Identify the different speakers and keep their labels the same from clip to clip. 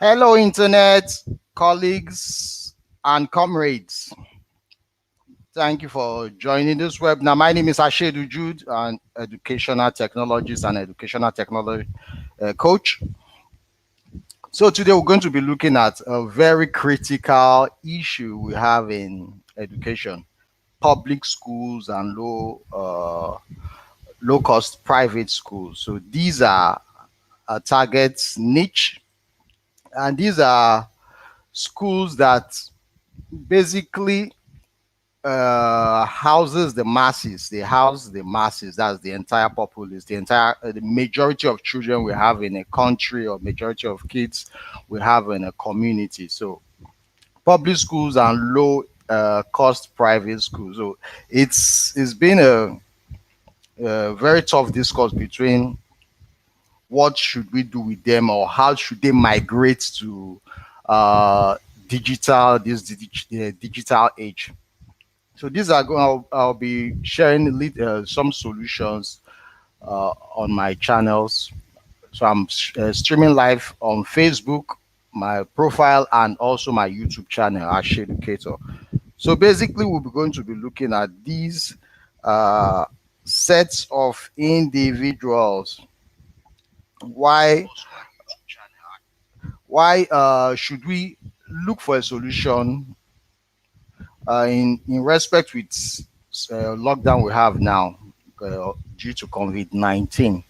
Speaker 1: Hello, Internet colleagues and comrades. Thank you for joining this webinar. My name is Ashedu Jude, an educational technologist and educational technology coach. So today we're going to be looking at a very critical issue we have in education: public schools and low cost private schools. So these are target niche, and these are schools that basically houses the masses. They house the masses. That's the entire populace, the majority of children we have in a country, or majority of kids we have in a community. So public schools and low cost private schools. So it's been a very tough discourse between what should we do with them, or how should they migrate to uh, digital age. So these are going. I'll be sharing some solutions on my channels. So I'm streaming live on Facebook, my profile, and also my YouTube channel, Ash Educator. So basically, we'll be going to be looking at these uh, sets of individuals. Why should we look for a solution in respect with lockdown we have now due to COVID-19.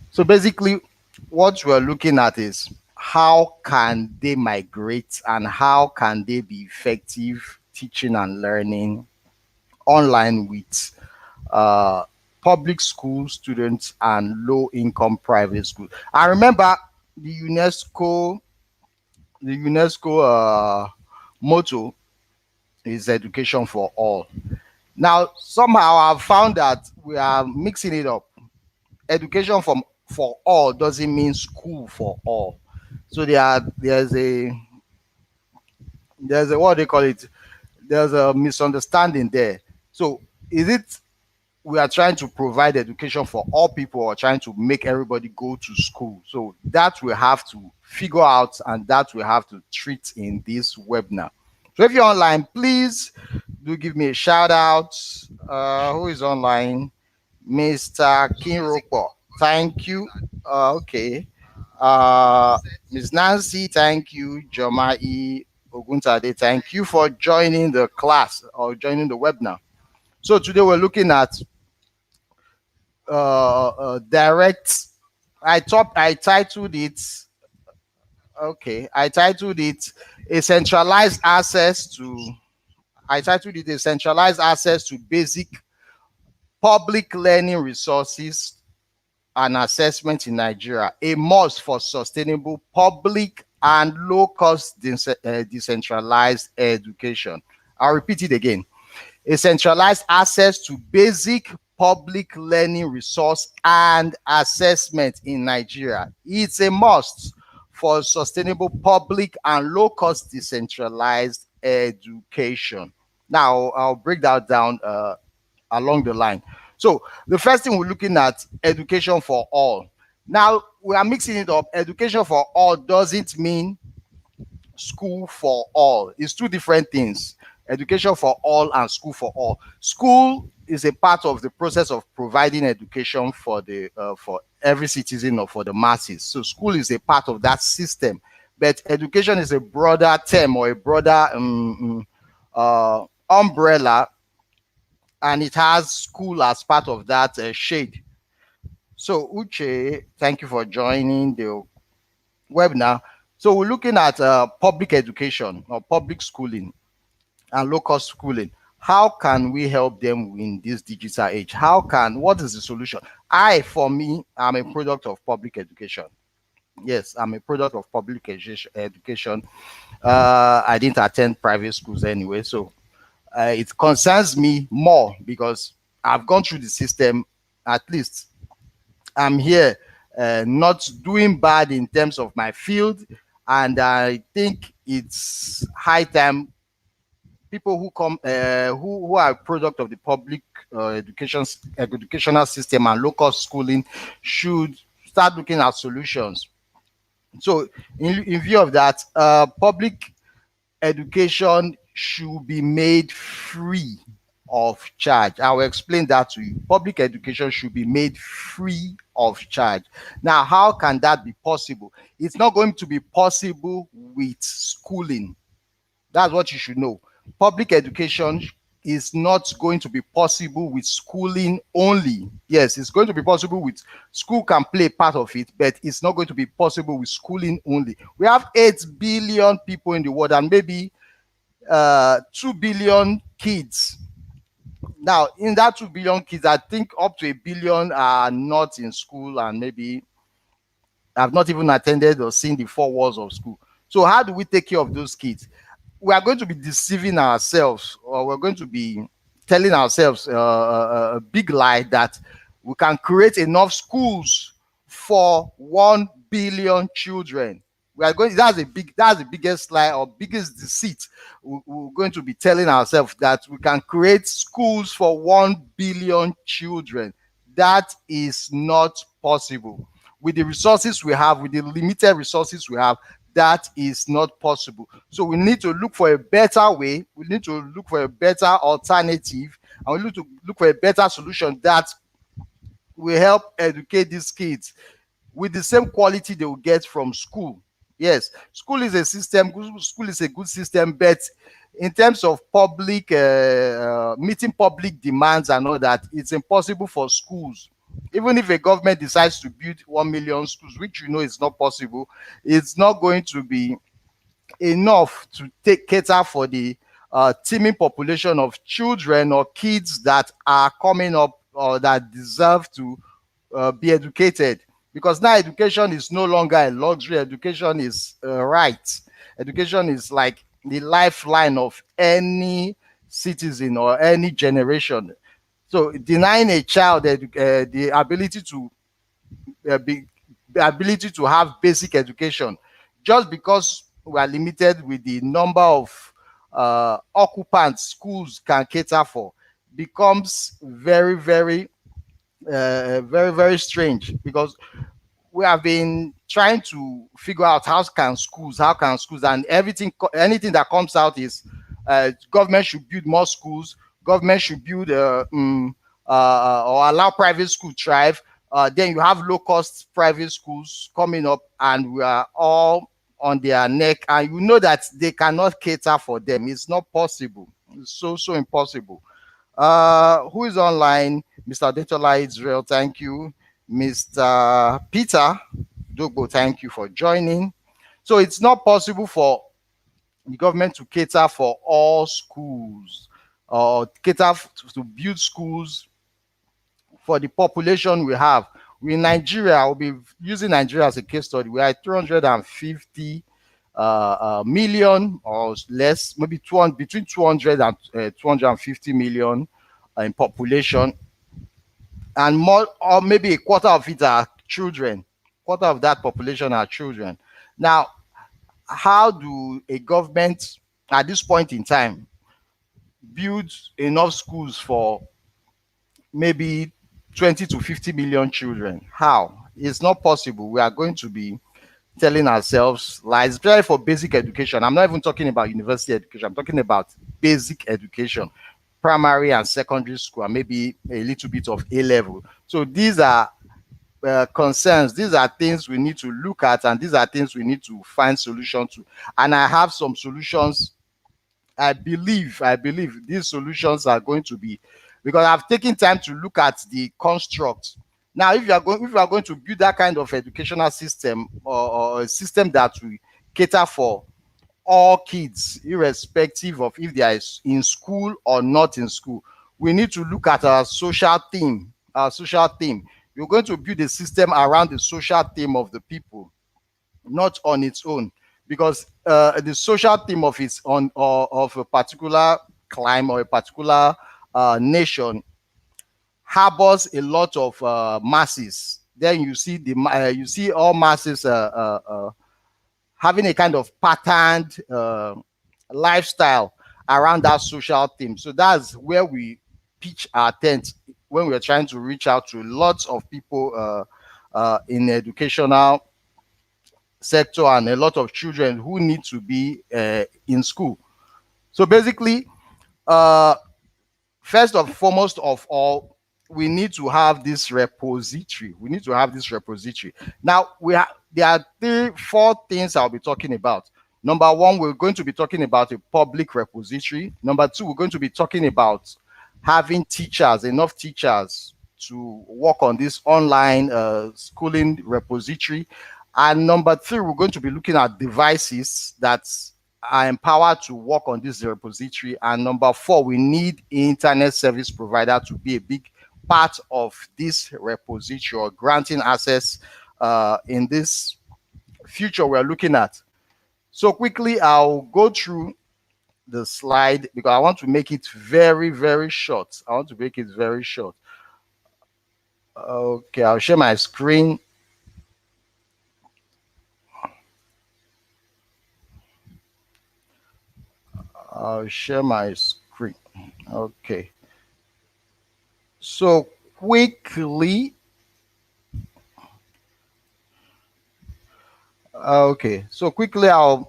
Speaker 1: So basically, what we're looking at is how can they migrate and how can they be effective teaching and learning online with uh, public school students and low-income private schools. I remember the UNESCO motto is education for all. Now, somehow I've found that we are mixing it up. Education for all doesn't mean school for all. So there's a what they call it. There's a misunderstanding there. So is it we are trying to provide education for all people, or trying to make everybody go to school? So that we have to figure out, and that we have to treat in this webinar. So if you're online, please do give me a shout out. Who is online? Mr. Kinroko. Thank you. Okay. Ms. Nancy, thank you. Jomai Oguntade, thank you for joining the class or joining the webinar. So today we're looking at direct. I titled it. Okay, I titled it a centralized access to. I titled it a centralized access to basic public learning resources and assessment in Nigeria, a must for sustainable public and low-cost decentralized education. I'll repeat it again. A centralized access to basic public learning resource and assessment in Nigeria. It's a must for sustainable public and low-cost decentralized education. Now, I'll break that down along the line. So the first thing we're looking at, education for all. Now we are mixing it up. Education for all doesn't mean school for all. It's two different things. Education for all and school for all. School is a part of the process of providing education for every citizen or for the masses. So school is a part of that system, but education is a broader term, or a broader umbrella, and it has school as part of that shade. So Uche, thank you for joining the webinar. So we're looking at public education or public schooling and local schooling. How can we help them in this digital age? What is the solution? For me, I'm a product of public education. Yes, I'm a product of public education. I didn't attend private schools anyway, so it concerns me more because I've gone through the system. At least I'm here, not doing bad in terms of my field, and I think it's high time people who come, who are a product of the public educational system and local schooling should start looking at solutions. So in view of that, public education should be made free of charge. I will explain that to you. Public education should be made free of charge. Now, how can that be possible? It's not going to be possible with schooling. That's what you should know. Public education is not going to be possible with schooling only. Yes, it's going to be possible with school can play part of it, but it's not going to be possible with schooling only. We have 8 billion people in the world and maybe 2 billion kids. Now, in that 2 billion kids, I think up to a billion are not in school and maybe have not even attended or seen the four walls of school. So, how do we take care of those kids? We are going to be deceiving ourselves, or we're going to be telling ourselves a big lie that we can create enough schools for 1 billion children. We are going, that's the biggest lie or biggest deceit we're going to be telling ourselves, that we can create schools for 1 billion children. That is not possible. With the resources we have, with the limited resources we have, that is not possible. So we need to look for a better way. We need to look for a better alternative, and we need to look for a better solution that will help educate these kids with the same quality they will get from school. Yes, school is a system. School is a good system, but in terms of public meeting public demands and all that, it's impossible for schools. Even if a government decides to build 1 million schools, which you know is not possible, it's not going to be enough to take cater for the teeming population of children or kids that are coming up or that deserve to be educated. Because now education is no longer a luxury, education is a right. Education is like the lifeline of any citizen or any generation. So denying a child the ability to be the ability to have basic education just because we are limited with the number of occupants schools can cater for becomes very strange, because we have been trying to figure out how can schools, and anything that comes out is government should build more schools, government should build or allow private school thrive. Then you have low cost private schools coming up, and we are all on their neck, and you know that they cannot cater for them. It's not possible. It's so impossible. Who is online? Mr. Detola Israel, thank you. Mr. Peter Dogbo, thank you for joining. So it's not possible for the government to cater for all schools or cater to build schools for the population we have. We in Nigeria, I'll be using Nigeria as a case study. We are 250 million or less, maybe between 200 and 250 million in population, and more, or maybe a quarter of it are children. Quarter of that population are children. Now, how do a government at this point in time build enough schools for maybe 20 to 50 million children? How? It's not possible. We are going to be telling ourselves lies, especially for basic education. I'm not even talking about university education. I'm talking about basic education, primary and secondary school, and maybe a little bit of A level. So these are concerns. These are things we need to look at, and these are things we need to find solutions to. And I have some solutions. I believe these solutions are going to be, because I've taken time to look at the construct. Now, if you are going to build that kind of educational system, or a system that will cater for all kids, irrespective of if they are in school or not in school, we need to look at our social theme. We're going to build a system around the social theme of the people, not on its own, because the social theme of its on or of a particular climb or a particular nation harbors a lot of masses. Then you see all masses having a kind of patterned lifestyle around that social theme. So that's where we pitch our tent when we're trying to reach out to lots of people in educational sector and a lot of children who need to be in school. So basically, first and foremost of all, we need to have this repository. We need to have this repository. Now, there are four things I'll be talking about. Number one, we're going to be talking about a public repository. Number two, we're going to be talking about having teachers, enough teachers to work on this online schooling repository. And number three, we're going to be looking at devices that are empowered to work on this repository. And number four, we need internet service provider to be a big part of this repository or granting access in this future we're looking at. So quickly, I'll go through the slide because I want to make it very, very short. I want to make it very short. Okay, I'll share my screen. I'll share my screen. Okay. So quickly. Okay. So quickly, I'm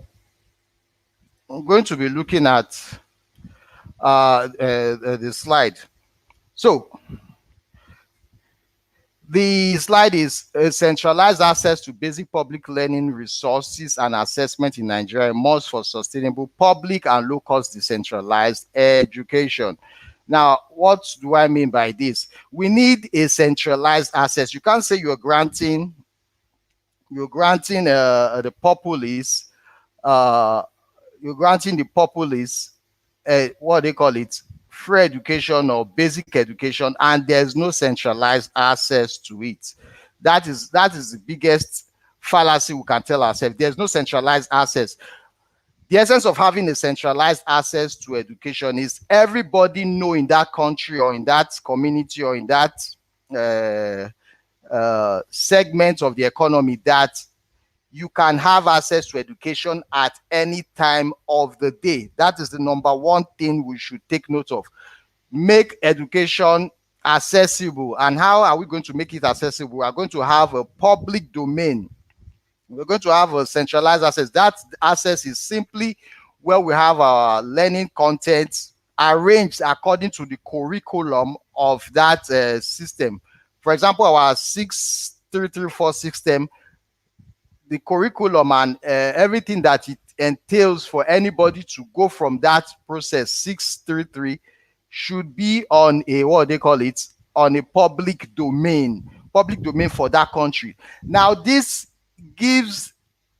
Speaker 1: going to be looking at the slide. So the slide is centralized access to basic public learning resources and assessment in Nigeria, must for sustainable public and low-cost decentralized education. Now, what do I mean by this? We need a centralized access. You can't say you're granting the populace, what they call it, free education or basic education, and there's no centralized access to it. That is the biggest fallacy we can tell ourselves. There's no centralized access. The essence of having a centralized access to education is everybody know in that country or in that community or in that segment of the economy that you can have access to education at any time of the day. That is the number one thing we should take note of. Make education accessible. And how are we going to make it accessible? We are going to have a public domain. We're going to have a centralized access. That access is simply where we have our learning content arranged according to the curriculum of that system. For example, our 6334 system, the curriculum and everything that it entails for anybody to go from that process 633 should be on a, what they call it, on a public domain for that country. Now, this gives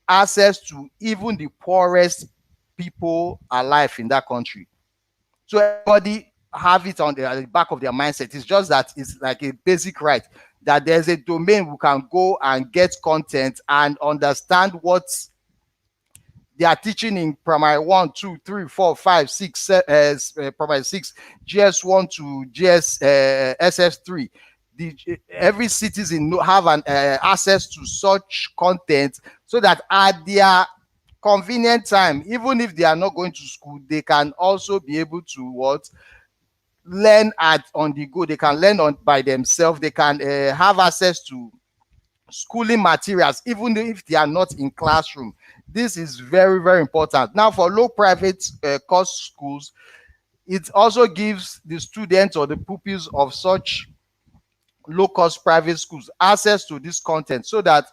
Speaker 1: access to even the poorest people alive in that country. So everybody have it on the back of their mindset. It's just that it's like a basic right that there's a domain we can go and get content and understand what they are teaching in primary 1, 2, 3, 4, 5, 6, primary 6, GS1 to GS SS3. Every citizen have an access to such content so that at their convenient time, even if they are not going to school, they can also be able to learn on the go. They can learn by themselves. They can have access to schooling materials even if they are not in classroom. This is very, very important. Now, for low private cost schools, it also gives the students or the pupils of such low-cost private schools access to this content so that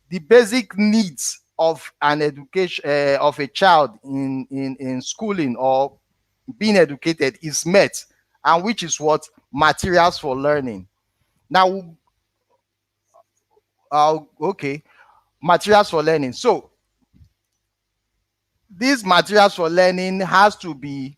Speaker 1: the basic needs of an education of a child in schooling or being educated is met, and which is what materials for learning. Now, okay, materials for learning. So these materials for learning has to be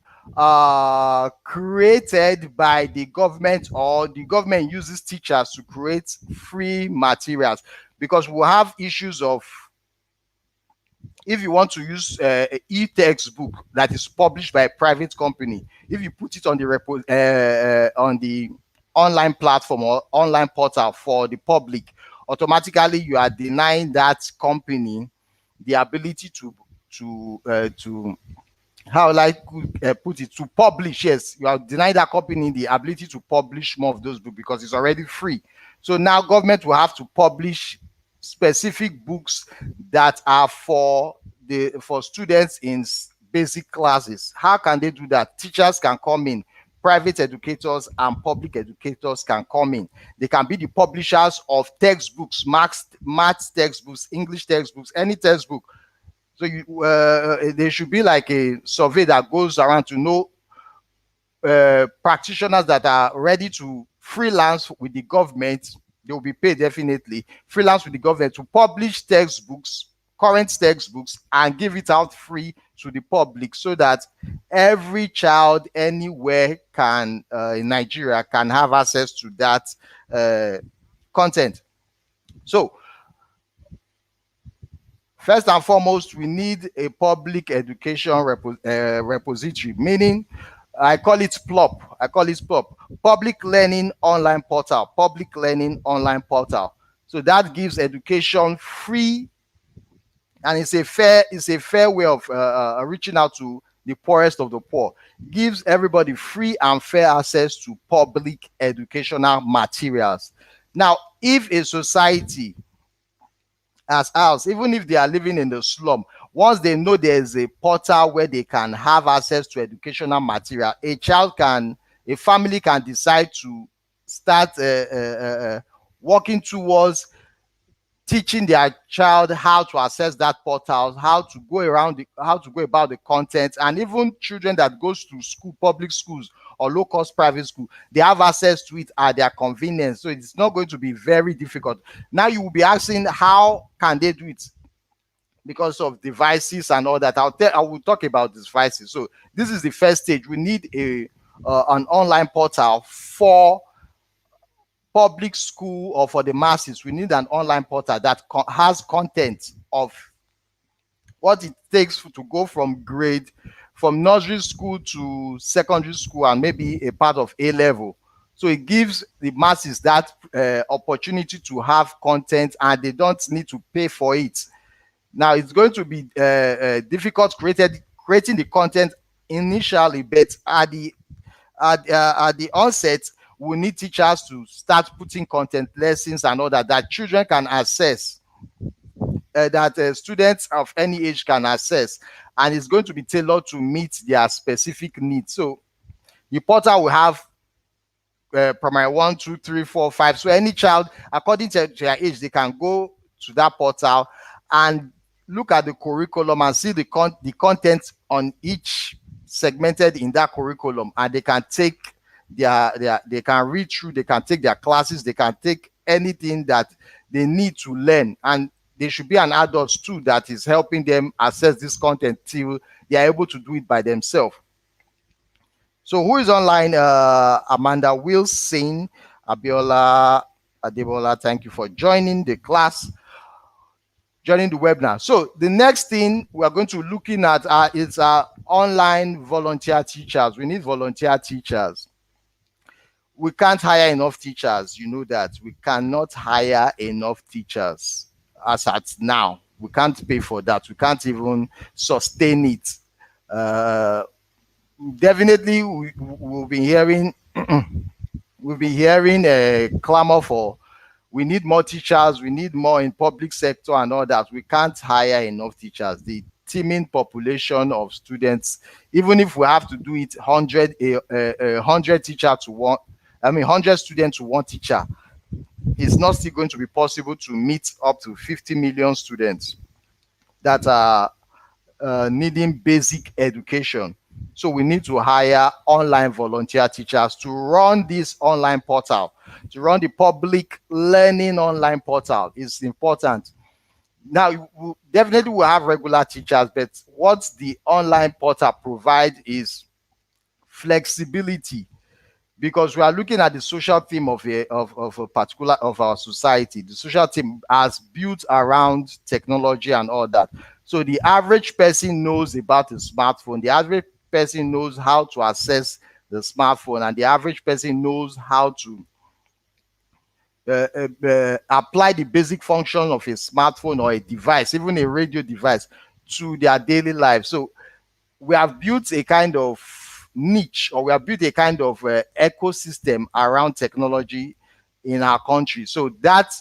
Speaker 1: created by the government, or the government uses teachers to create free materials, because we'll have issues of, if you want to use e-textbook that is published by a private company, if you put it on the online platform or online portal for the public, automatically you are denying that company the ability to how I put it, to publish. Yes, you are denying that company the ability to publish more of those books because it's already free. So now government will have to publish specific books that are for students in basic classes. How can they do that? Teachers can come in, private educators and public educators can come in. They can be the publishers of textbooks, maths textbooks, English textbooks, any textbook. So there should be like a survey that goes around to know practitioners that are ready to freelance with the government. They will be paid definitely. Freelance with the government to publish textbooks, current textbooks, and give it out free to the public so that every child anywhere can in Nigeria can have access to that content. So first and foremost, we need a public education repository, meaning I call it PLOP. Public Learning Online Portal. Public Learning Online Portal. So that gives education free, and it's a fair way of reaching out to the poorest of the poor. Gives everybody free and fair access to public educational materials. Now, if a society as ours, even if they are living in the slum, once they know there's a portal where they can have access to educational material, a family can decide to start working towards teaching their child how to access that portal, how to go about the content. And even children that goes to school, public schools or low-cost private school, they have access to it at their convenience. So it's not going to be very difficult. Now you will be asking, how can they do it? Because of devices and all that. I will talk about devices. So this is the first stage. We need an online portal for public school or for the masses. We need an online portal that has content of what it takes to go from nursery school to secondary school and maybe a part of A level. So it gives the masses that opportunity to have content, and they don't need to pay for it. Now it's going to be difficult creating the content initially, but at the onset, we need teachers to start putting content lessons and all that children can access, that students of any age can access, and it's going to be tailored to meet their specific needs. So the portal will have primary 1, 2, 3, 4, 5. So any child, according to their age, they can go to that portal and look at the curriculum and see the content on each segmented in that curriculum, and they can take they can read through, they can take their classes, they can take anything that they need to learn. And there should be an adult too that is helping them access this content till they are able to do it by themselves. So who is online? Amanda Wilson, Abiola Adebola, thank you for joining the class, joining the webinar. So the next thing we are going to looking at is online volunteer teachers. We need volunteer teachers. We can't hire enough teachers. You know that. We cannot hire enough teachers as at now. We can't pay for that. We can't even sustain it. Definitely, we'll be hearing a clamor for, we need more teachers, we need more in public sector and all that. We can't hire enough teachers. The teeming population of students, even if we have to do it 100 teachers to one, 100 students to one teacher, it's not still going to be possible to meet up to 50 million students that are needing basic education. So we need to hire online volunteer teachers to run this online portal, to run the public learning online portal. Is important. Now, we definitely will have regular teachers, but what the online portal provides is flexibility, because we are looking at the social theme of a particular of our society. The social theme has built around technology and all that. So the average person knows about the smartphone. The average person knows how to access the smartphone, and the average person knows how to apply the basic function of a smartphone or a device, even a radio device, to their daily life. So we have built a kind of niche, or we have built a kind of ecosystem around technology in our country. So that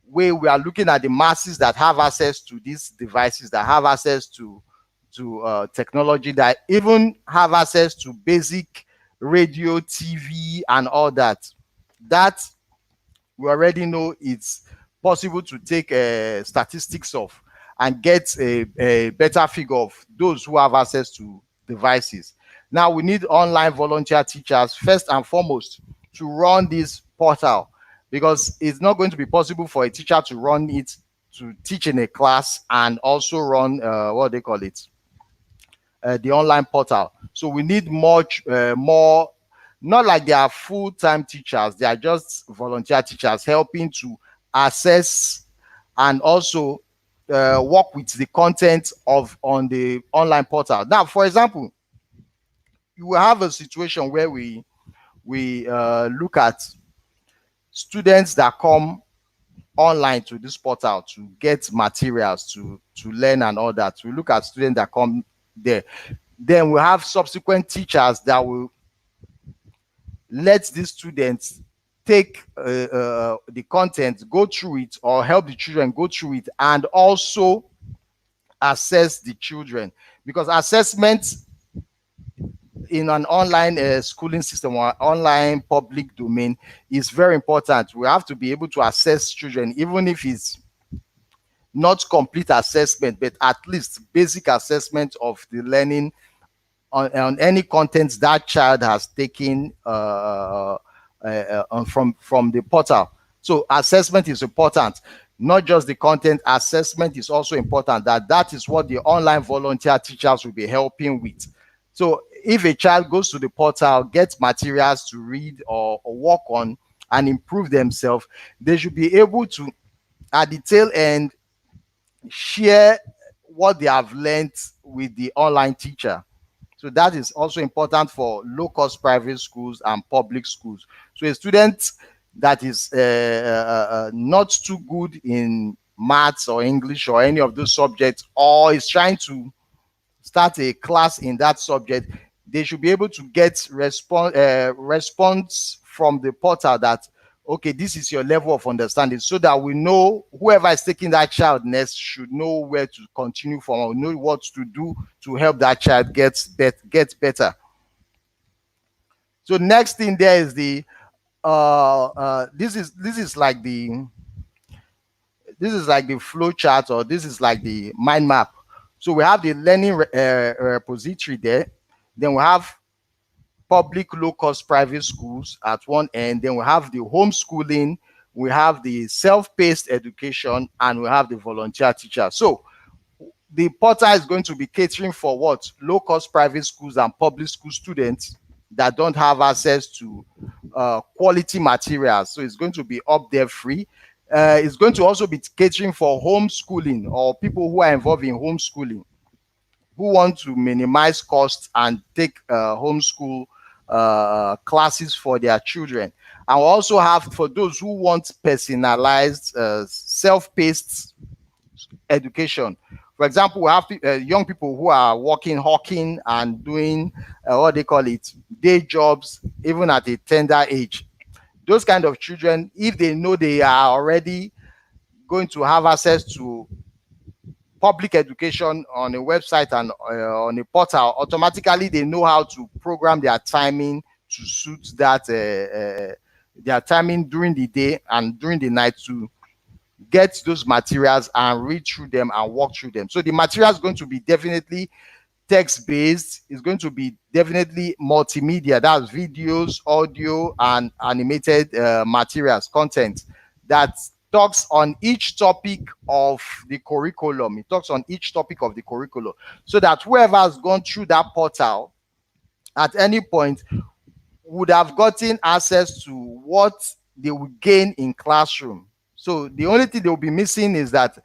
Speaker 1: way we are looking at the masses that have access to these devices, that have access to technology, that even have access to basic radio, TV, and all that. That we already know it's possible to take statistics of and get a better figure of those who have access to devices. Now we need online volunteer teachers first and foremost to run this portal, because it's not going to be possible for a teacher to run it, to teach in a class and also run what they call it, the online portal. So we need more, not like they are full-time teachers, they are just volunteer teachers helping to assess and also work with the content of on the online portal. Now, for example, you will have a situation where we look at students that come online to this portal to get materials to learn and all that. We look at students that come there. Then we have subsequent teachers that will let these students take the content, go through it, or help the children go through it, and also assess the children. Because assessment in an online schooling system or online public domain is very important. We have to be able to assess children, even if it's not complete assessment, but at least basic assessment of the learning on any content that child has taken from the portal. So assessment is important. Not just the content, assessment is also important. That is what the online volunteer teachers will be helping with. So if a child goes to the portal, gets materials to read or work on and improve themselves, they should be able to, at the tail end, share what they have learned with the online teacher. So that is also important for low-cost private schools and public schools. So a student that is not too good in maths or English or any of those subjects, or is trying to start a class in that subject, they should be able to get response from the portal that, okay, this is your level of understanding, so that we know whoever is taking that child next should know where to continue from, or know what to do to help that child get better. So next thing there is the this is like the flow chart, or this is like the mind map. So we have the learning repository there. Then we have public low-cost private schools at one end. Then we have the homeschooling, we have the self-paced education, and we have the volunteer teacher. So the portal is going to be catering for what? Low-cost private schools and public school students that don't have access to quality materials. So it's going to be up there free. It's going to also be catering for homeschooling, or people who are involved in homeschooling, who want to minimize costs and take homeschool classes for their children. And we also have for those who want personalized, self-paced education. For example, we have young people who are working, hawking, and doing what they call it, day jobs, even at a tender age. Those kind of children, if they know they are already going to have access to public education on a website and on a portal, automatically they know how to program their timing to suit that their timing during the day and during the night, to get those materials and read through them and walk through them. So the material is going to be definitely text-based. It's going to be definitely multimedia. That's videos, audio, and animated materials, content that talks on each topic of the curriculum. It talks on each topic of the curriculum, so that whoever has gone through that portal at any point would have gotten access to what they would gain in classroom. So the only thing they will be missing is that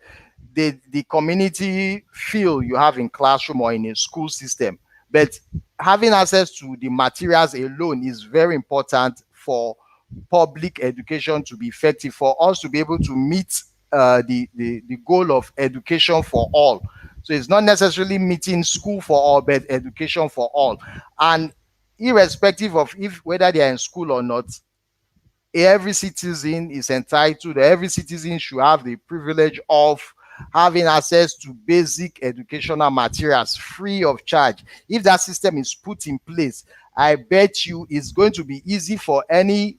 Speaker 1: the community feel you have in classroom or in a school system. But having access to the materials alone is very important for public education to be effective, for us to be able to meet the goal of education for all. So it's not necessarily meeting school for all, but education for all. And irrespective of if whether they are in school or not, every citizen is entitled, every citizen should have the privilege of having access to basic educational materials free of charge. If that system is put in place, I bet you it's going to be easy for any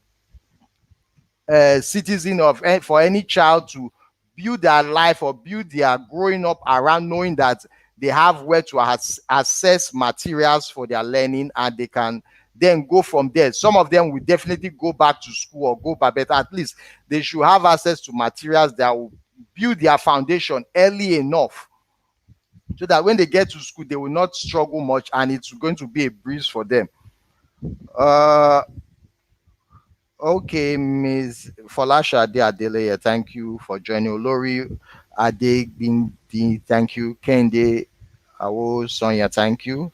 Speaker 1: citizen of for any child to build their life or build their growing up around knowing that they have where to access materials for their learning, and they can then go from there. Some of them will definitely go back to school or go back, but at least they should have access to materials that will build their foundation early enough so that when they get to school they will not struggle much and it's going to be a breeze for them. uh Okay, Ms. Folasha Ade Adeleye, thank you for joining. Olori Ade Bindi, thank you. Kende Awo Sonia, thank you.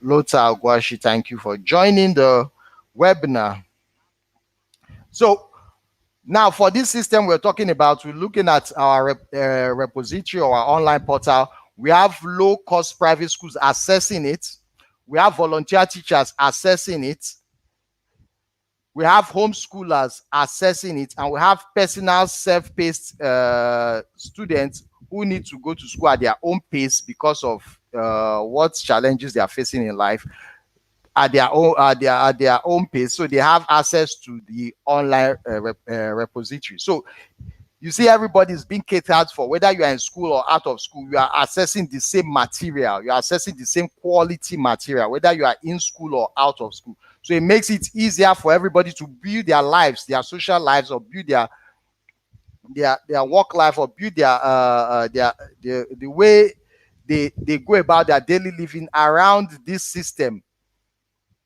Speaker 1: Lota Ogwashi, thank you for joining the webinar. So now for this system we're talking about, we're looking at our repository or our online portal. We have low-cost private schools assessing it. We have volunteer teachers assessing it. We have homeschoolers assessing it, and we have personal self-paced students who need to go to school at their own pace because of what challenges they are facing in life at their own pace. So they have access to the online repository. So you see, everybody is being catered for, whether you are in school or out of school. You are accessing the same material. You are accessing the same quality material, whether you are in school or out of school. So it makes it easier for everybody to build their lives, their social lives, or build their work life, or build the way they go about their daily living around this system.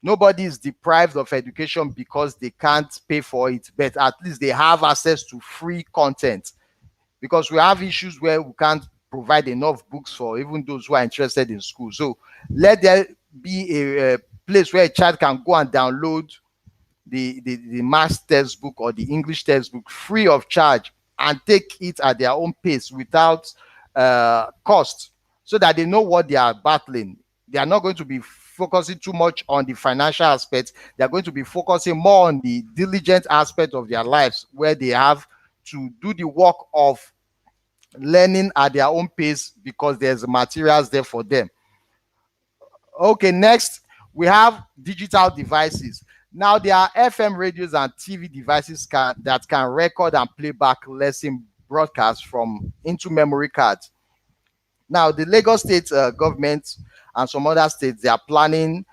Speaker 1: Nobody is deprived of education because they can't pay for it, but at least they have access to free content, because we have issues where we can't provide enough books for even those who are interested in school. So let there be a place where a child can go and download the math textbook or the English textbook free of charge and take it at their own pace without cost, so that they know what they are battling. They are not going to be focusing too much on the financial aspect. They are going to be focusing more on the diligent aspect of their lives, where they have to do the work of learning at their own pace because there's materials there for them. Okay, next we have digital devices. Now there are FM radios and TV devices that can record and play back lesson broadcasts from into memory cards. Now the Lagos State government and some other states, they are planning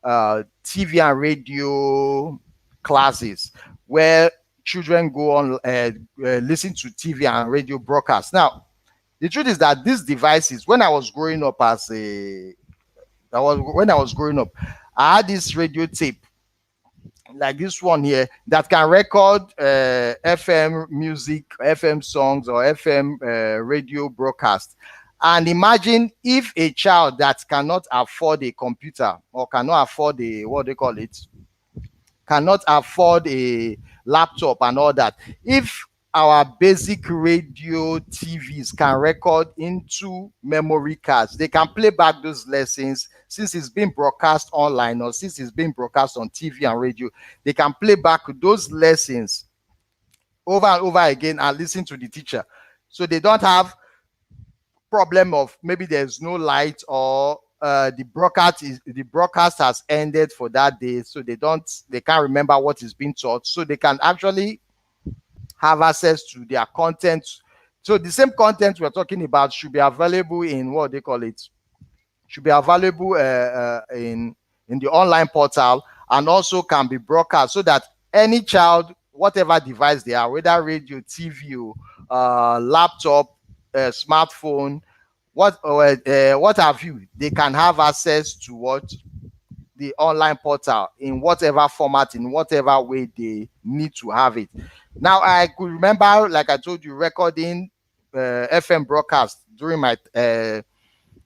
Speaker 1: TV and radio classes where children go on listen to TV and radio broadcasts. Now the truth is that these devices, when I was growing up, I had this radio tape like this one here that can record FM music, FM songs, or FM radio broadcast. And imagine if a child that cannot afford a computer or cannot afford cannot afford a laptop and all that, if our basic radio TVs can record into memory cards, they can play back those lessons. Since it's being broadcast online, or since it's being broadcast on TV and radio, they can play back those lessons over and over again and listen to the teacher. So they don't have problem of maybe there's no light, or the broadcast has ended for that day, so they can't remember what is being taught. So they can actually have access to their content. So the same content we're talking about should be available in should be available in the online portal, and also can be broadcast, so that any child, whatever device they are, whether radio, TV, laptop, smartphone, what have you, they can have access to the online portal in whatever format, in whatever way they need to have it. Now I could remember, like I told you, recording FM broadcast during my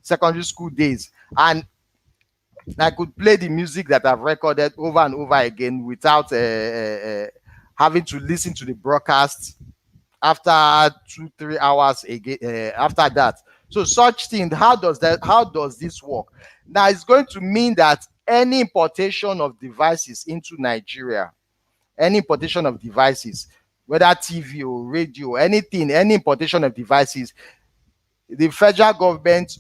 Speaker 1: secondary school days, and I could play the music that I've recorded over and over again without having to listen to the broadcast after 2-3 hours again after that. So such thing, how does this work? Now it's going to mean that any importation of devices into Nigeria, any importation of devices, whether TV or radio, anything, any importation of devices, the federal government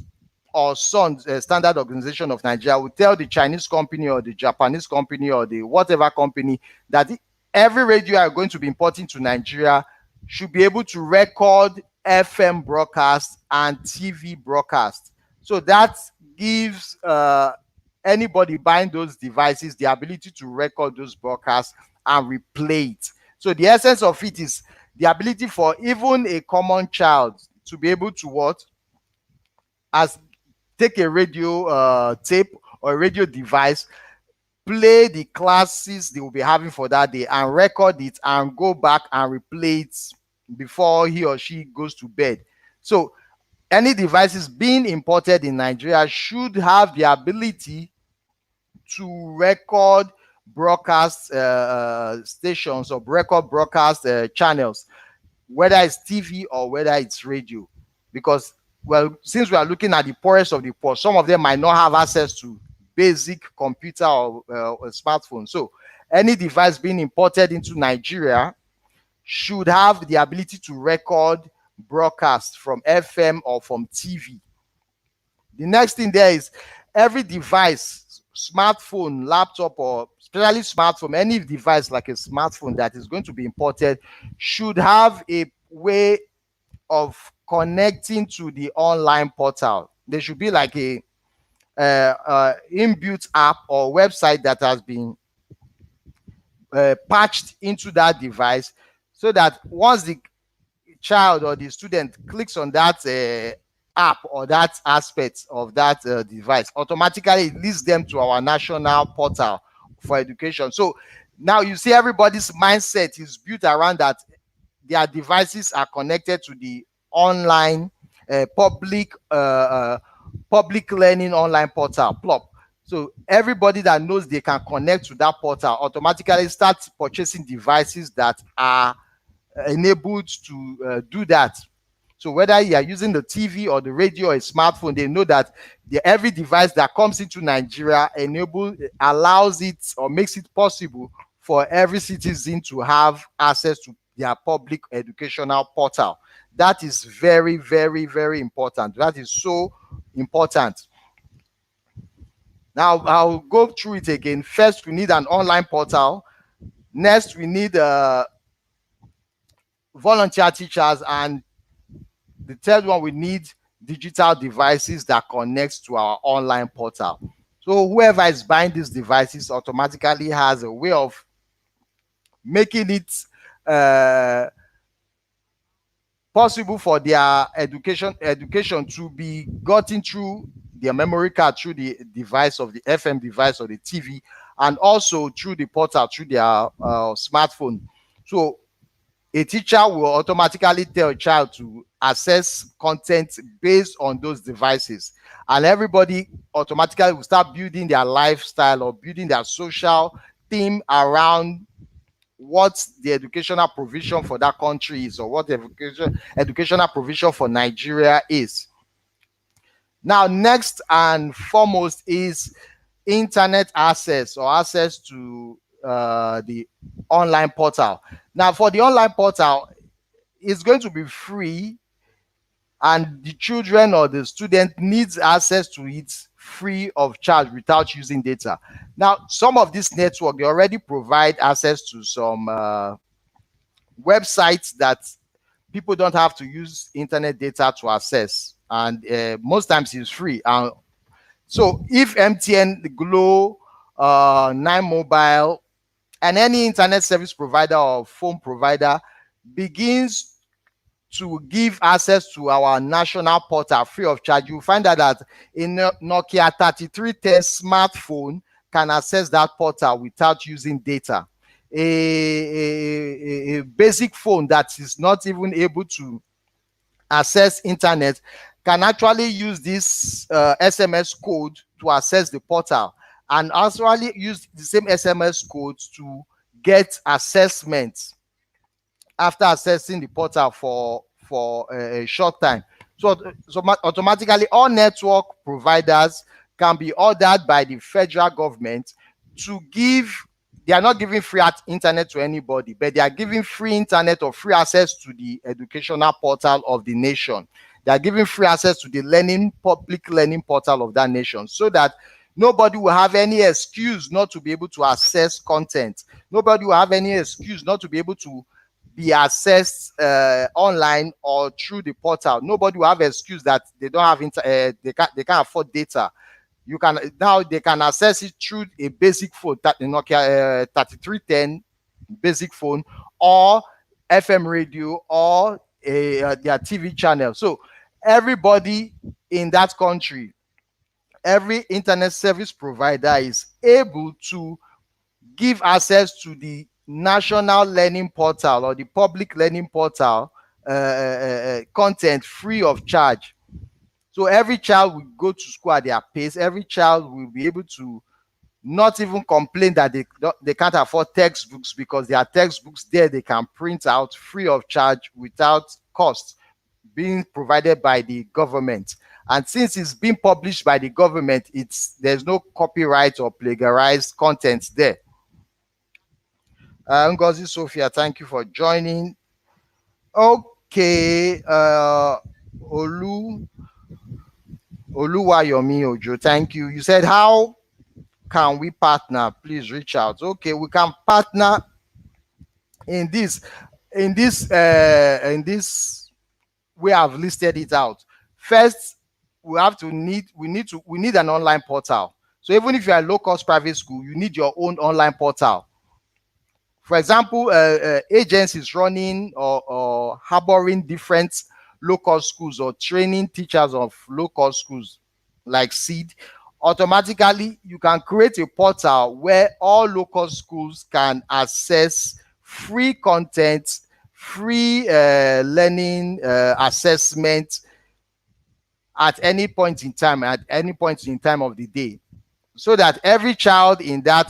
Speaker 1: or Standard Organization of Nigeria will tell the Chinese company or the Japanese company or the whatever company that every radio you are going to be importing to Nigeria should be able to record FM broadcast and TV broadcast. So that gives anybody buying those devices the ability to record those broadcasts and replay it. So the essence of it is the ability for even a common child to be able to what? As take a radio tape or a radio device, play the classes they will be having for that day and record it and go back and replay it before he or she goes to bed. So any devices being imported in Nigeria should have the ability to record broadcast stations or record broadcast channels, whether it's TV or whether it's radio. Because, well, since we are looking at the poorest of the poor, some of them might not have access to basic computer or a smartphone. So any device being imported into Nigeria should have the ability to record broadcast from FM or from TV. The next thing there is every device, smartphone, laptop, or especially smartphone, any device like a smartphone that is going to be imported should have a way of connecting to the online portal. There should be like a inbuilt app or website that has been patched into that device, so that once the child or the student clicks on that app or that aspect of that device, automatically it leads them to our national portal for education. So now you see everybody's mindset is built around that their devices are connected to the online public learning online portal, PLOP. So everybody that knows they can connect to that portal automatically starts purchasing devices that are enabled to do that. So whether you are using the TV or the radio or a smartphone, they know that every device that comes into Nigeria allows it or makes it possible for every citizen to have access to their public educational portal. That is very, very, very important. That is so important. Now, I'll go through it again. First, we need an online portal. Next, we need volunteer teachers. And the third one, we need digital devices that connects to our online portal. So whoever is buying these devices automatically has a way of making it possible for their education to be gotten through their memory card, through the device of the FM device or the TV, and also through the portal, through their smartphone. So a teacher will automatically tell a child to access content based on those devices, and everybody automatically will start building their lifestyle or building their social theme around what the educational provision for that country is, or what the educational provision for Nigeria is. Now, next and foremost is internet access or access to the online portal. Now, for the online portal, it's going to be free, and the children or the student needs access to it free of charge without using data. Now, some of this network, they already provide access to some websites that people don't have to use internet data to access, and most times it's free. So if MTN, Glo, 9Mobile, and any internet service provider or phone provider begins to give access to our national portal free of charge, you find out that a Nokia 3310 smartphone can access that portal without using data. A basic phone that is not even able to access internet can actually use this SMS code to access the portal, and actually use the same SMS codes to get assessments after accessing the portal for a short time. So automatically all network providers can be ordered by the federal government to give they are not giving free internet to anybody, but they are giving free internet or free access to the educational portal of the nation. They are giving free access to the public learning portal of that nation, so that nobody will have any excuse not to be able to access content. Nobody will have any excuse not to be able to be accessed online or through the portal. Nobody will have excuse that they don't have they can't afford data. You can now, they can access it through a basic phone, Nokia 3310 basic phone, or FM radio, or their TV channel. So everybody in that country, every internet service provider is able to give access to the national learning portal or the public learning portal content free of charge. So every child will go to school at their pace. Every child will be able to not even complain that they can't afford textbooks, because there are textbooks there they can print out free of charge without cost, being provided by the government. And since it's being published by the government, there's no copyright or plagiarized content there. Ngozi Sophia, thank you for joining. Okay, Oluwayomi Ojo, thank you. You said, how can we partner? Please reach out. Okay, we can partner in this we have listed it out. First, we need an online portal. So even if you are a low-cost private school, you need your own online portal. For example, agencies running or harboring different low-cost schools or training teachers of low-cost schools like SEED, automatically you can create a portal where all local schools can access free content, free learning assessment at any point in time of the day, so that every child in that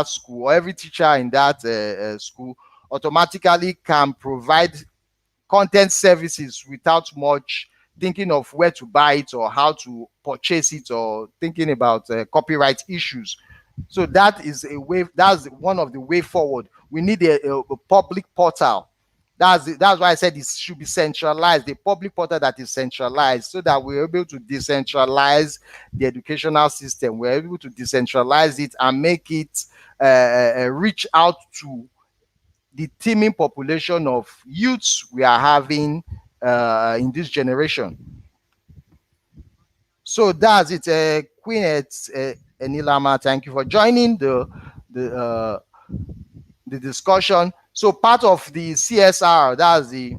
Speaker 1: school, or every teacher in that school, automatically can provide content services without much thinking of where to buy it or how to purchase it, or thinking about copyright issues. So that is a way. That's one of the way forward. We need a public portal. That's why I said it should be centralized. The public portal that is centralized, so that we're able to decentralize the educational system. We're able to decentralize it and make it reach out to the teeming population of youths we are having in this generation. So that's it. Queen Enilama, thank you for joining the discussion. So part of the CSR, that's the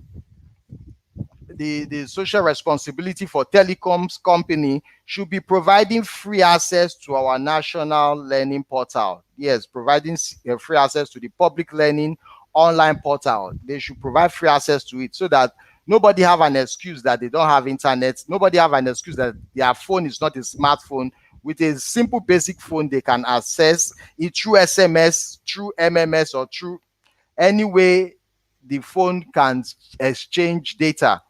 Speaker 1: social responsibility for telecoms company, should be providing free access to our national learning portal. Yes, providing free access to the public learning online portal. They should provide free access to it, so that nobody have an excuse that they don't have internet. Nobody have an excuse that their phone is not a smartphone. With a simple basic phone, they can access it through SMS, through MMS, or through any way the phone can exchange data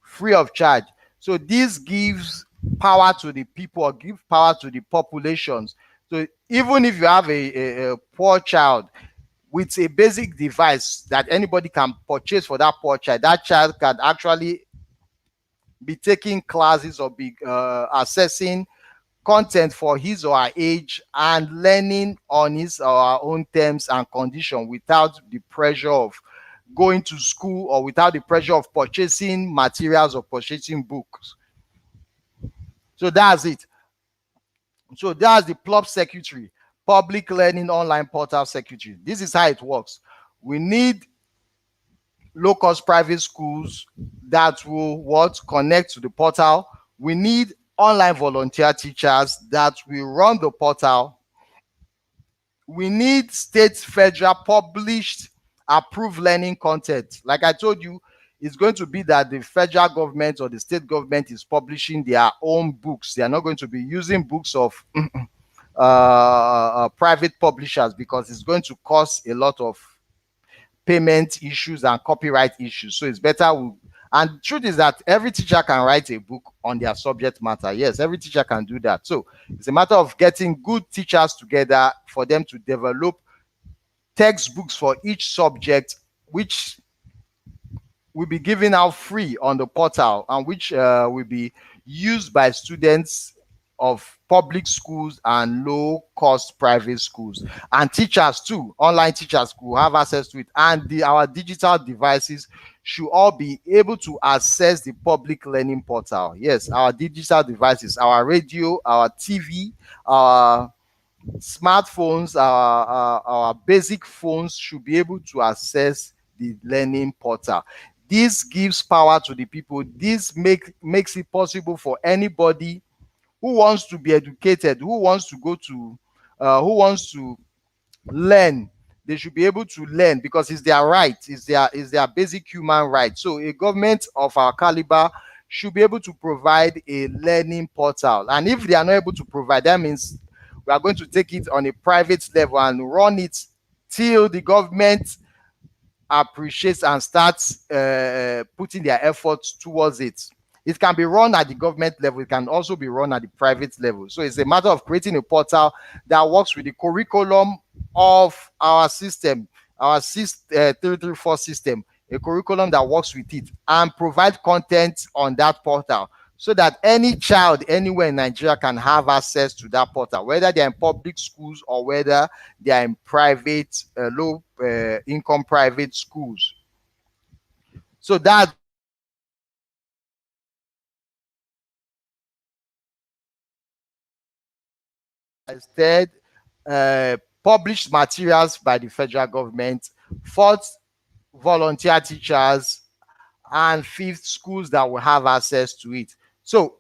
Speaker 1: free of charge. So this gives power to the people, or give power to the populations. So even if you have a poor child, with a basic device that anybody can purchase for that poor child, that child can actually be taking classes or be assessing content for his or her age, and learning on his or her own terms and condition, without the pressure of going to school, or without the pressure of purchasing materials or purchasing books. So that's it. So that's the PLOP secretary, Public Learning Online Portal Secretary. This is how it works. We need low-cost private schools that will connect to the portal. We need online volunteer teachers that will run the portal. We need state, federal, published, approved learning content. Like I told you, it's going to be that the federal government or the state government is publishing their own books. They are not going to be using books of private publishers, because it's going to cause a lot of payment issues and copyright issues. So it's better we And truth is that every teacher can write a book on their subject matter. Yes, every teacher can do that. So it's a matter of getting good teachers together for them to develop textbooks for each subject, which will be given out free on the portal, and which will be used by students of public schools and low cost private schools, and teachers too. Online teachers will have access to it, and our digital devices should all be able to access the public learning portal. Yes, our digital devices, our radio, our TV, our smartphones, our basic phones should be able to access the learning portal. This gives power to the people. This makes it possible for anybody who wants to be educated, who wants to go to, who wants to learn. They should be able to learn because it's their right, it's their basic human right. So a government of our caliber should be able to provide a learning portal. And if they are not able to provide, that means we are going to take it on a private level and run it till the government appreciates and starts putting their efforts towards it. It can be run at the government level. It can also be run at the private level. So it's a matter of creating a portal that works with the curriculum of our system, our 334 system, a curriculum that works with it, and provide content on that portal so that any child anywhere in Nigeria can have access to that portal, whether they're in public schools or whether they are in private, low income private schools. So that instead, published materials by the federal government. Fourth, volunteer teachers. And fifth, schools that will have access to it. So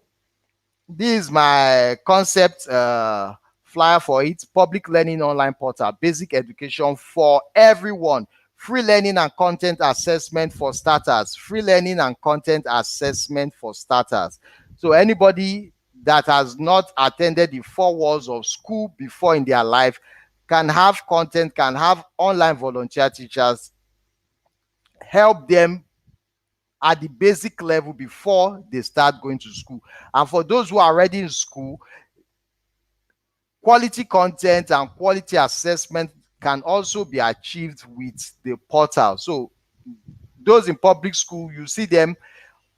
Speaker 1: this is my concept flyer for it. Public learning online portal, basic education for everyone. Free learning and content assessment for starters. Free learning and content assessment for starters. So anybody that has not attended the four walls of school before in their life can have content, can have online volunteer teachers help them at the basic level before they start going to school. And for those who are already in school, quality content and quality assessment can also be achieved with the portal. So those in public school, you see them,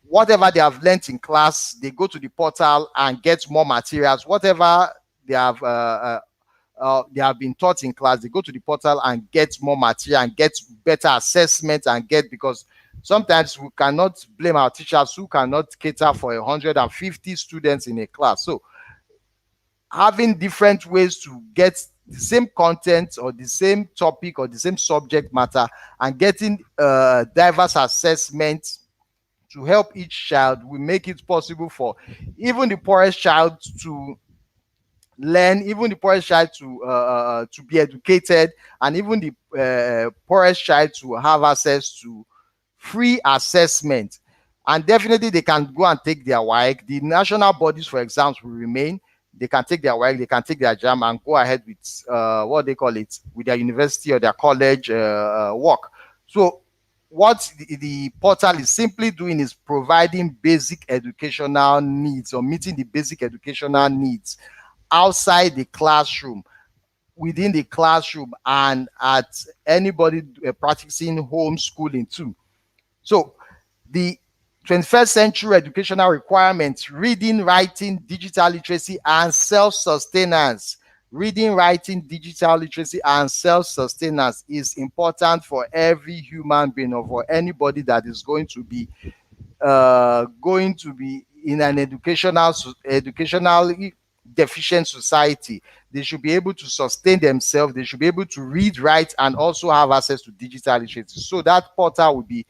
Speaker 1: whatever they have learned in class, they go to the portal and get more materials. Whatever they have been taught in class, they go to the portal and get more material and get better assessment and get, because sometimes we cannot blame our teachers who cannot cater for 150 students in a class. So having different ways to get the same content or the same topic or the same subject matter and getting diverse assessment to help each child will make it possible for even the poorest child to learn, even the poorest child to be educated, and even the poorest child to have access to free assessment. And definitely they can go and take their WAEC. The national bodies for exams will remain. They can take their WAEC, they can take their JAM and go ahead with what they call it, with their university or their college work. So what the portal is simply doing is providing basic educational needs, or meeting the basic educational needs outside the classroom, within the classroom, and at anybody practicing homeschooling too. So the 21st century educational requirements: reading, writing, digital literacy, and self-sustenance. Reading, writing, digital literacy, and self-sustenance is important for every human being, or for anybody that is going to be in an educationally deficient society. They should be able to sustain themselves. They should be able to read, write, and also have access to digital literacy. So that portal will be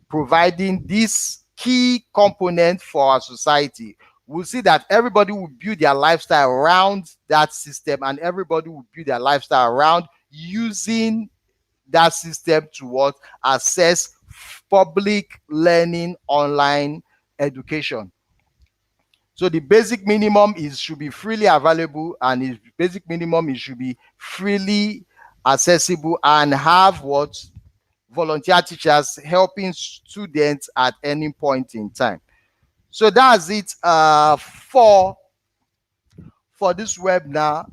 Speaker 1: providing this key component for our society. We'll see that everybody will build their lifestyle around that system, and everybody will build their lifestyle around using that system to what? Access public learning online education. So the basic minimum should be freely available, and the basic minimum should be freely accessible and have what? volunteer teachers helping students at any point in time. So that's it for this webinar.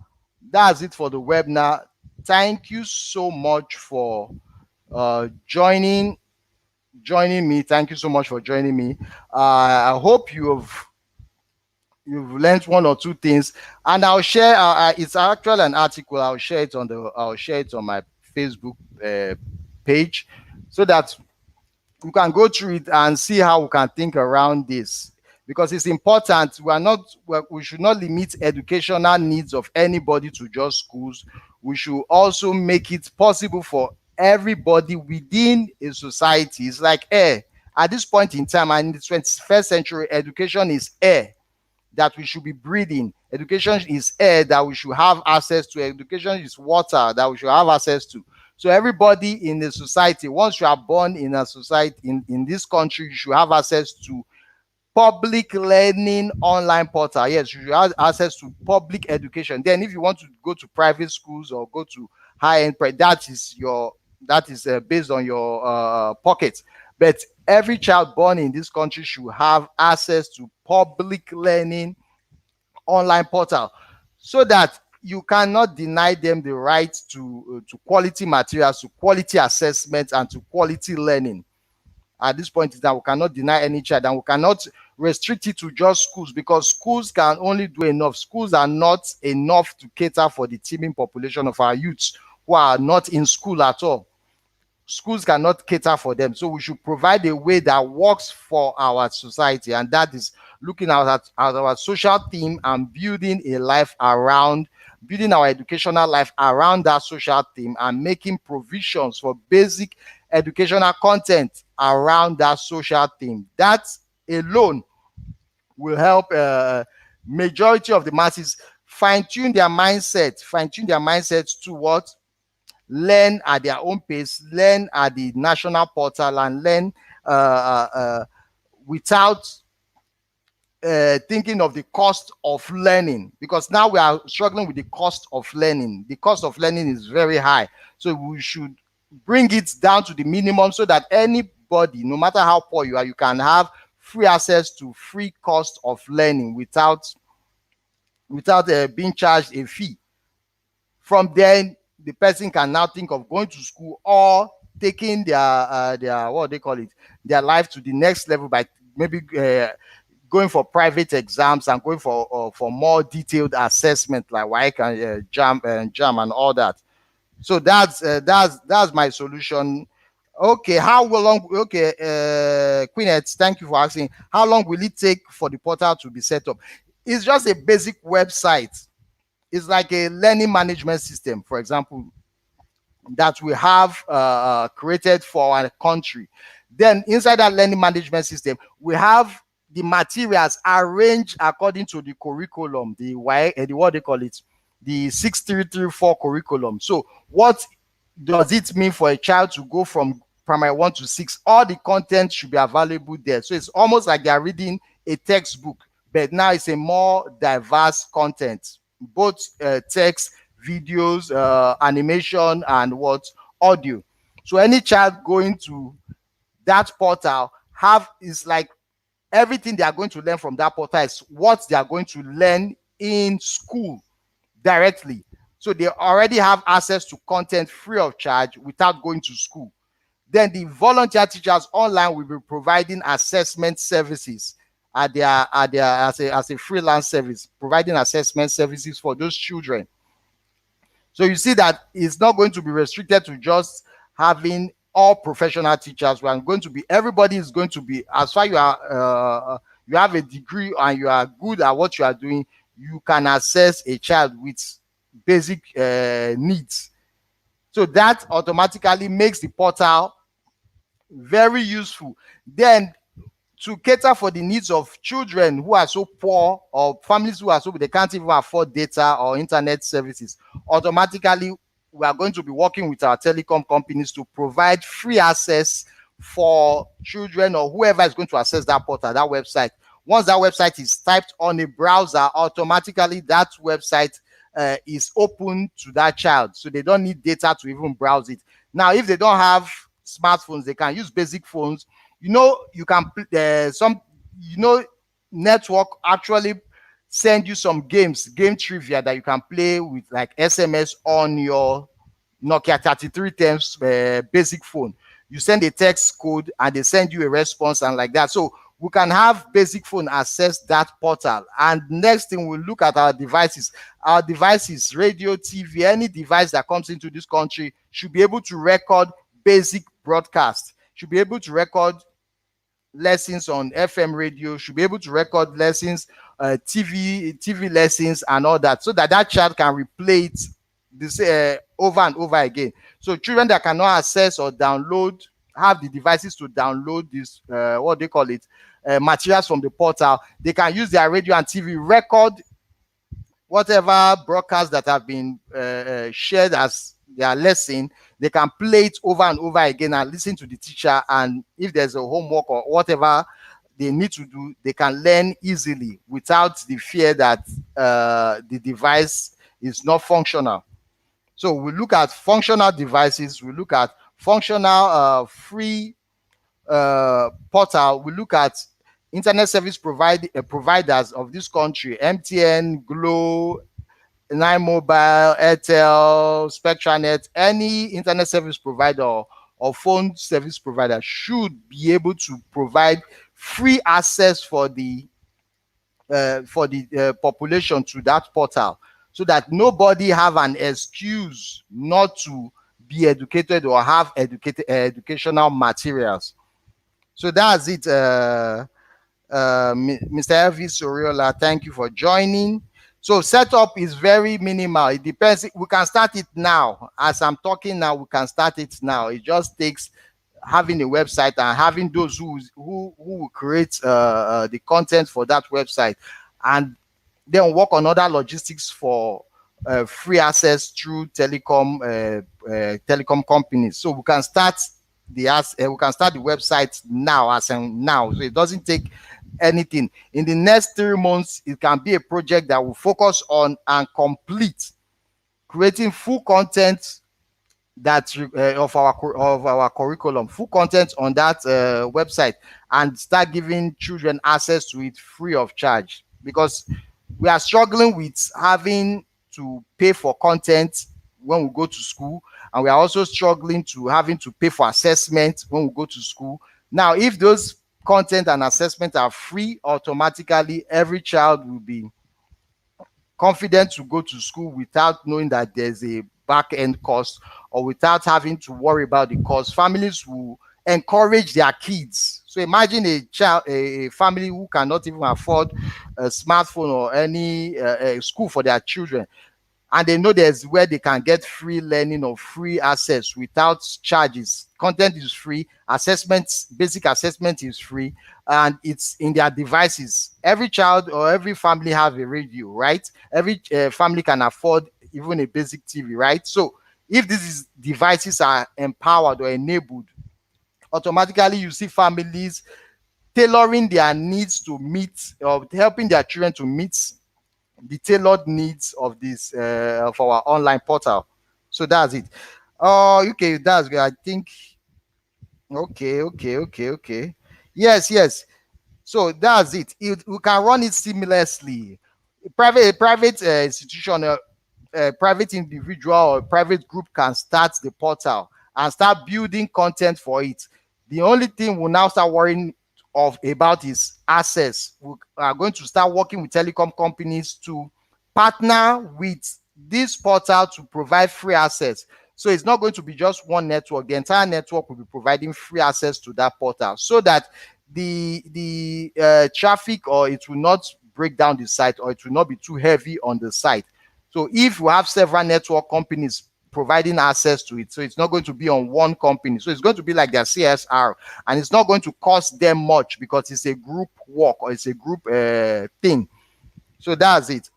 Speaker 1: That's it for the webinar. Thank you so much for joining me. Thank you so much for joining me. I hope you've learned one or two things, and I'll share. It's actually an article. I'll share it on my Facebook page, so that you can go through it and see how we can think around this, because it's important. We should not limit educational needs of anybody to just schools. We should also make it possible for everybody within a society. It's like air. At this point in time, and in the 21st century, education is air that we should be breathing. Education is air that we should have access to. Education is water that we should have access to. So everybody in the society, once you are born in a society, in this country, you should have access to public learning online portal. Yes, you should have access to public education. Then if you want to go to private schools or go to high-end, that is based on your pocket. But every child born in this country should have access to public learning online portal, so that you cannot deny them the right to quality materials, to quality assessment, and to quality learning. At this point in time, we cannot deny any child, and we cannot restrict it to just schools, because schools can only do enough. Schools are not enough to cater for the teeming population of our youths who are not in school at all. Schools cannot cater for them. So we should provide a way that works for our society, and that is looking at our social theme and building our educational life around that social theme, and making provisions for basic educational content around that social theme. That alone will help majority of the masses fine-tune their mindsets to what? Learn at their own pace, learn at the national portal, and learn without thinking of the cost of learning, because now we are struggling with the cost of learning. The cost of learning is very high, so we should bring it down to the minimum, so that anybody, no matter how poor you are, you can have free access to free cost of learning without being charged a fee. From then, the person can now think of going to school or taking their what they call it, their life to the next level by maybe going for private exams and going for more detailed assessment like WAEC and JAM and all that. So that's my solution. Okay, how long? Okay, Queenette, thank you for asking. How long will it take for the portal to be set up? It's just a basic website. It's like a learning management system, for example, that we have created for our country. Then inside that learning management system, we have the materials arranged according to the curriculum, the what they call it, the 6334 curriculum. So what does it mean for a child to go from primary 1 to 6? All the content should be available there. So it's almost like they are reading a textbook, but now it's a more diverse content, both text, videos, animation, and audio. So any child going to that portal is like everything they are going to learn from that portal is what they are going to learn in school directly. So they already have access to content free of charge without going to school. Then the volunteer teachers online will be providing assessment services as a freelance service, providing assessment services for those children. So you see that it's not going to be restricted to just having all professional teachers. Everybody is going to be, as far you have a degree and you are good at what you are doing, you can assess a child with basic needs. So that automatically makes the portal very useful. Then to cater for the needs of children who are so poor, or families who are so they can't even afford data or internet services, automatically we are going to be working with our telecom companies to provide free access for children or whoever is going to access that portal, that website. Once that website is typed on a browser, automatically that website is open to that child. So they don't need data to even browse it. Now, if they don't have smartphones, they can use basic phones. You can some network actually send you some game trivia that you can play with like SMS on your Nokia 3310 basic phone. You send a text code and they send you a response and like that. So we can have basic phone access that portal. And next thing, we'll look at our devices. Our devices, radio, TV, any device that comes into this country should be able to record basic broadcast, should be able to record lessons on FM radio, should be able to record lessons, TV lessons and all that, so that that child can replay it this over and over again. So children that cannot access or download, have the devices to download this what they call it, materials from the portal, they can use their radio and TV, record whatever broadcasts that have been shared as their lesson. They can play it over and over again and listen to the teacher, and if there's a homework or whatever they need to do, they can learn easily without the fear that the device is not functional. So we look at functional devices, we look at functional free portal, we look at internet service providers of this country: MTN, Glo, Nine Mobile, Airtel, Spectranet. Any internet service provider or phone service provider should be able to provide free access for the population to that portal, so that nobody have an excuse not to be educated or have educational materials. So that's it. Mr. Elvis Oriola, thank you for joining. So setup is very minimal. It depends. We can start it now. As I'm talking now, we can start it now. It just takes having a website and having those who will create the content for that website, and then work on other logistics for free access through telecom companies. So we can start the website now, as in now. So it doesn't take anything. In the next 3 months, it can be a project that will focus on and complete creating full content that of our curriculum, full content on that website, and start giving children access to it free of charge, because we are struggling with having to pay for content when we go to school, and we are also struggling to having to pay for assessment when we go to school. Now, if those content and assessment are free, automatically every child will be confident to go to school without knowing that there's a back end cost, or without having to worry about the cost. Families will encourage their kids. So imagine a family who cannot even afford a smartphone or any school for their children, and they know there's where they can get free learning or free access without charges. Content is free, basic assessment is free, and it's in their devices. Every child or every family have a radio, right? Every family can afford even a basic TV, right? So if these devices are empowered or enabled, automatically you see families tailoring their needs to meet, or helping their children to meet the tailored needs of this of our online portal. So that's it. Okay, that's good. I think. Okay. Yes. So that's it. We can run it seamlessly. A private institution, a private individual or private group can start the portal and start building content for it. The only thing we'll now start worrying about is access. We are going to start working with telecom companies to partner with this portal to provide free access. So it's not going to be just one network. The entire network will be providing free access to that portal, so that the traffic, or it will not break down the site, or it will not be too heavy on the site. So if we have several network companies providing access to it, so it's not going to be on one company. So it's going to be like their CSR, and it's not going to cost them much because it's a group work, or it's a group thing. So that's it.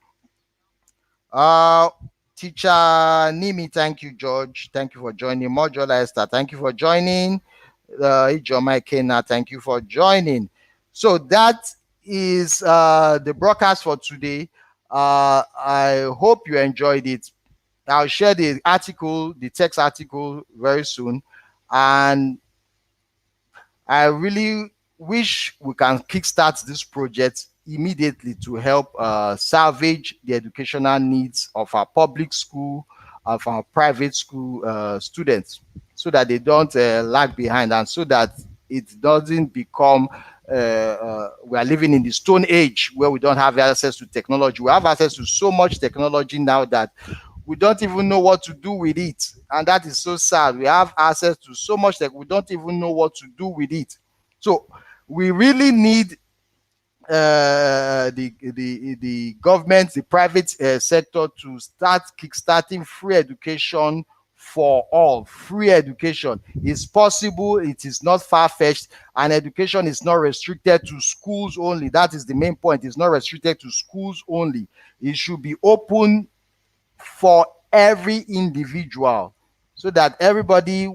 Speaker 1: Teacher Nimi, thank you. George, thank you for joining. Modular Esther, thank you for joining. Ijoma Kena, thank you for joining. So that is the broadcast for today. I hope you enjoyed it. I'll share the article, the text article, very soon. And I really wish we can kickstart this project immediately to help salvage the educational needs of our public school, of our private school students, so that they don't lag behind, and so that it doesn't become we are living in the stone age where we don't have access to technology. We have access to so much technology now that we don't even know what to do with it, and that is so sad. We have access to so much that we don't even know what to do with it. So we really need the government, the private sector, to start kickstarting free education for all. Free education is possible, it is not far-fetched, and education is not restricted to schools only. That is the main point. It's not restricted to schools only. It should be open for every individual, so that everybody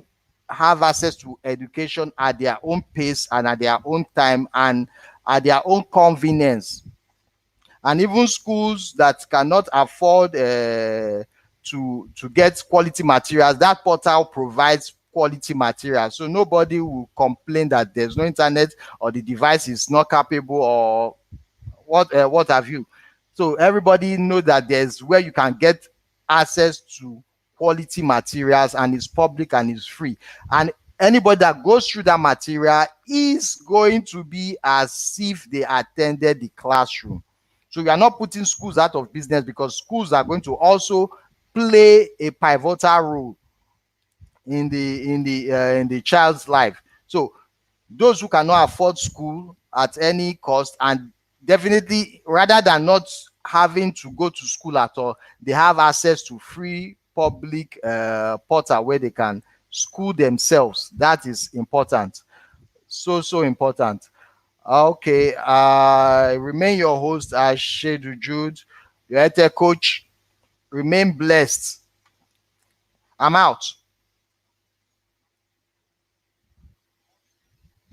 Speaker 1: have access to education at their own pace and at their own time and at their own convenience. And even schools that cannot afford to get quality materials, that portal provides quality materials, so nobody will complain that there's no internet or the device is not capable or what have you. So everybody know that there's where you can get access to quality materials, and it's public and it's free. And anybody that goes through that material is going to be as if they attended the classroom. So we are not putting schools out of business, because schools are going to also play a pivotal role in the child's life. So those who cannot afford school at any cost, and definitely rather than not having to go to school at all, they have access to free public portal where they can school themselves. That is important. So important. Okay, I remain your host, Ashedu Jude, your EdTech coach. Remain blessed. I'm out.